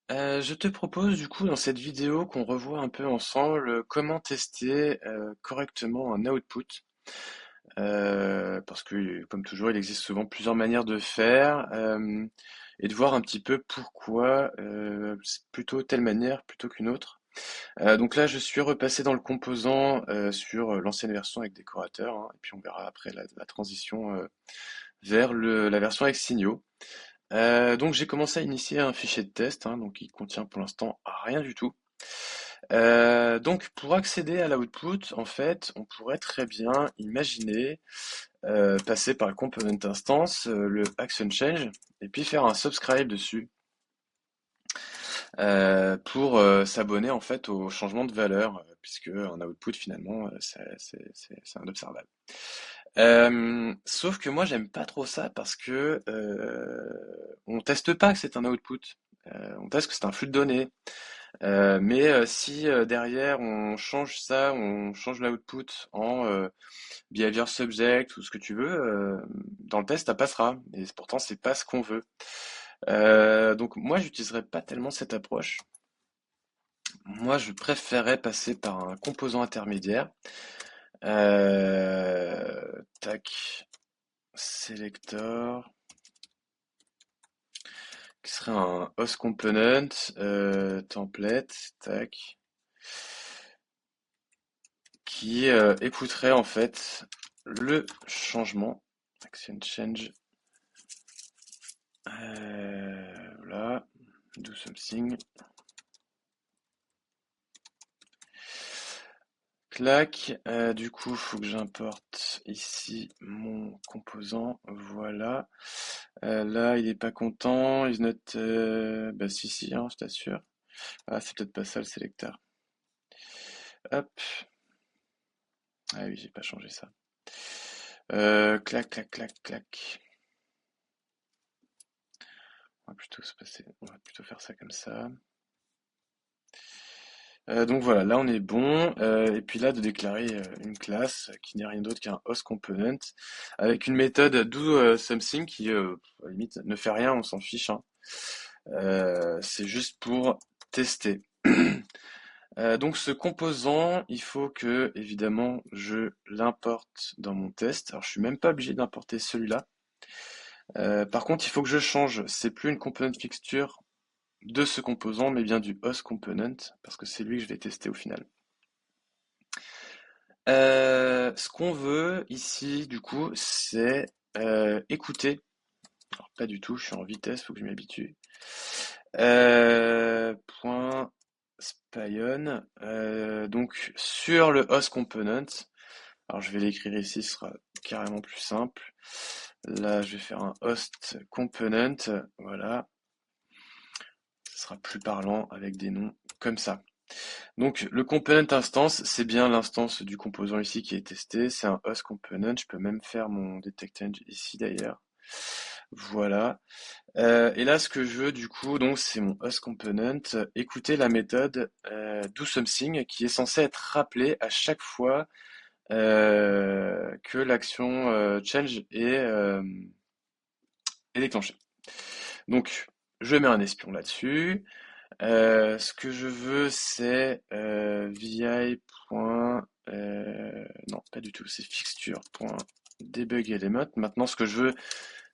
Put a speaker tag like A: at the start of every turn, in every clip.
A: Je te propose du coup dans cette vidéo qu'on revoie un peu ensemble comment tester correctement un output. Parce que comme toujours il existe souvent plusieurs manières de faire et de voir un petit peu pourquoi c'est plutôt telle manière plutôt qu'une autre. Donc là je suis repassé dans le composant sur l'ancienne version avec décorateur, hein, et puis on verra après la transition vers la version avec signaux. Donc j'ai commencé à initier un fichier de test, hein, donc il contient pour l'instant rien du tout. Donc pour accéder à l'output, en fait, on pourrait très bien imaginer passer par le component instance, le action change, et puis faire un subscribe dessus pour s'abonner en fait au changement de valeur, puisque un output finalement c'est un observable. Sauf que moi j'aime pas trop ça parce que on teste pas que c'est un output. On teste que c'est un flux de données. Mais si derrière on change ça, on change l'output en behavior subject ou ce que tu veux, dans le test ça passera. Et pourtant c'est pas ce qu'on veut. Donc moi j'utiliserais pas tellement cette approche. Moi je préférerais passer par un composant intermédiaire. Tac, selector, qui serait un host component, template, tac, qui écouterait en fait le changement, action change, voilà, do something, clac, du coup faut que j'importe ici mon composant, voilà. Là il est pas content, is not, bah si si, hein, je t'assure. Ah c'est peut-être pas ça le sélecteur. Hop, ah oui j'ai pas changé ça. Clac clac clac clac. On va plutôt faire ça comme ça. Donc voilà, là on est bon. Et puis là de déclarer une classe qui n'est rien d'autre qu'un host component avec une méthode do something qui à la limite ne fait rien, on s'en fiche, hein. C'est juste pour tester. Donc ce composant, il faut que évidemment je l'importe dans mon test. Alors je suis même pas obligé d'importer celui-là. Par contre, il faut que je change. C'est plus une component fixture de ce composant, mais bien du host component, parce que c'est lui que je vais tester au final. Ce qu'on veut ici, du coup, c'est écouter. Alors, pas du tout, je suis en vitesse, faut que je m'y habitue. Point Spion. Donc, sur le host component, alors je vais l'écrire ici, ce sera carrément plus simple. Là, je vais faire un host component, voilà. Ce sera plus parlant avec des noms comme ça. Donc le component instance, c'est bien l'instance du composant ici qui est testé. C'est un host component. Je peux même faire mon detect change ici d'ailleurs. Voilà. Et là, ce que je veux du coup, donc c'est mon host component. Écouter la méthode do something qui est censée être rappelée à chaque fois que l'action change est déclenchée. Donc je mets un espion là-dessus. Ce que je veux, c'est vi. Non, pas du tout, c'est fixture.debugElement. Maintenant, ce que je veux,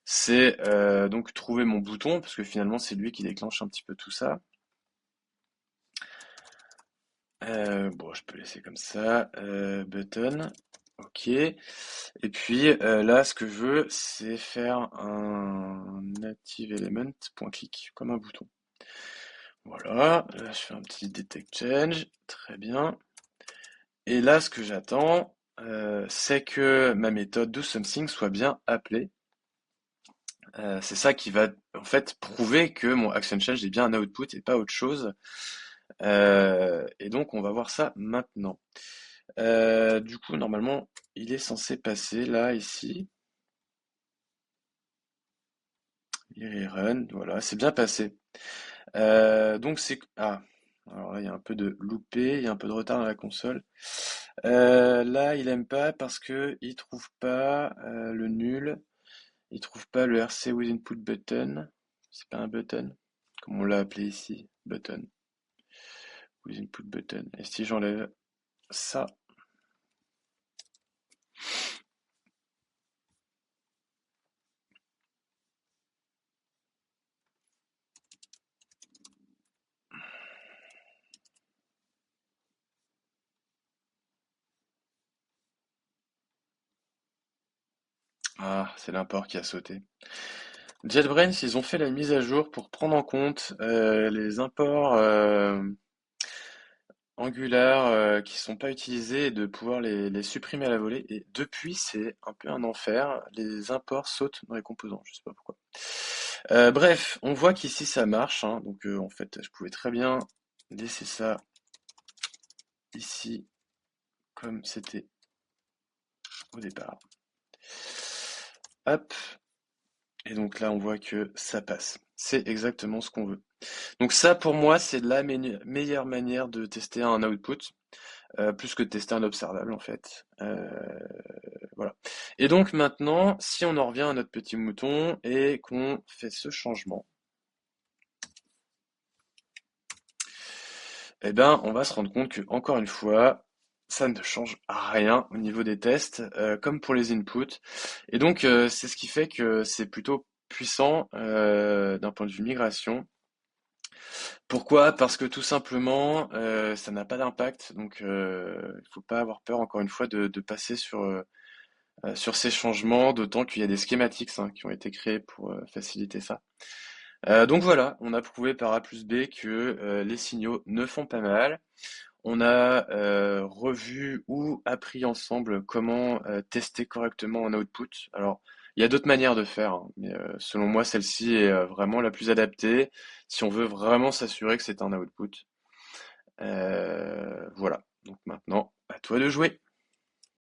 A: c'est donc trouver mon bouton, parce que finalement, c'est lui qui déclenche un petit peu tout ça. Bon, je peux laisser comme ça. Button. Ok. Et puis là, ce que je veux, c'est faire un native element.click, comme un bouton. Voilà, là je fais un petit detect change, très bien. Et là, ce que j'attends, c'est que ma méthode doSomething soit bien appelée. C'est ça qui va en fait prouver que mon action change est bien un output et pas autre chose. Et donc on va voir ça maintenant. Du coup, normalement, il est censé passer là, ici. Il run, voilà, c'est bien passé. Donc c'est... Ah, alors là, il y a un peu de loupé, il y a un peu de retard dans la console. Là, il aime pas parce que il trouve pas le nul, il trouve pas le RC with input button. C'est pas un button. comme on l'a appelé ici, button, with input button. Et si j'enlève ça, ah, c'est l'import qui a sauté. JetBrains, ils ont fait la mise à jour pour prendre en compte les imports Angular qui sont pas utilisés et de pouvoir les supprimer à la volée. Et depuis, c'est un peu un enfer. Les imports sautent dans les composants, je sais pas pourquoi. Bref, on voit qu'ici ça marche, hein. Donc en fait, je pouvais très bien laisser ça ici comme c'était au départ. Hop, et donc là on voit que ça passe. C'est exactement ce qu'on veut. Donc ça pour moi c'est la meilleure manière de tester un output, plus que de tester un observable en fait. Voilà. Et donc maintenant, si on en revient à notre petit mouton et qu'on fait ce changement, eh ben, on va se rendre compte que, encore une fois, ça ne change rien au niveau des tests, comme pour les inputs. Et donc, c'est ce qui fait que c'est plutôt puissant d'un point de vue migration. Pourquoi? Parce que tout simplement, ça n'a pas d'impact. Donc, il faut pas avoir peur, encore une fois, de passer sur ces changements, d'autant qu'il y a des schématiques hein, qui ont été créés pour faciliter ça. Donc voilà, on a prouvé par A plus B que les signaux ne font pas mal. On a revu ou appris ensemble comment tester correctement un output. Alors, il y a d'autres manières de faire, hein, mais selon moi, celle-ci est vraiment la plus adaptée si on veut vraiment s'assurer que c'est un output. Voilà. Donc maintenant, à toi de jouer.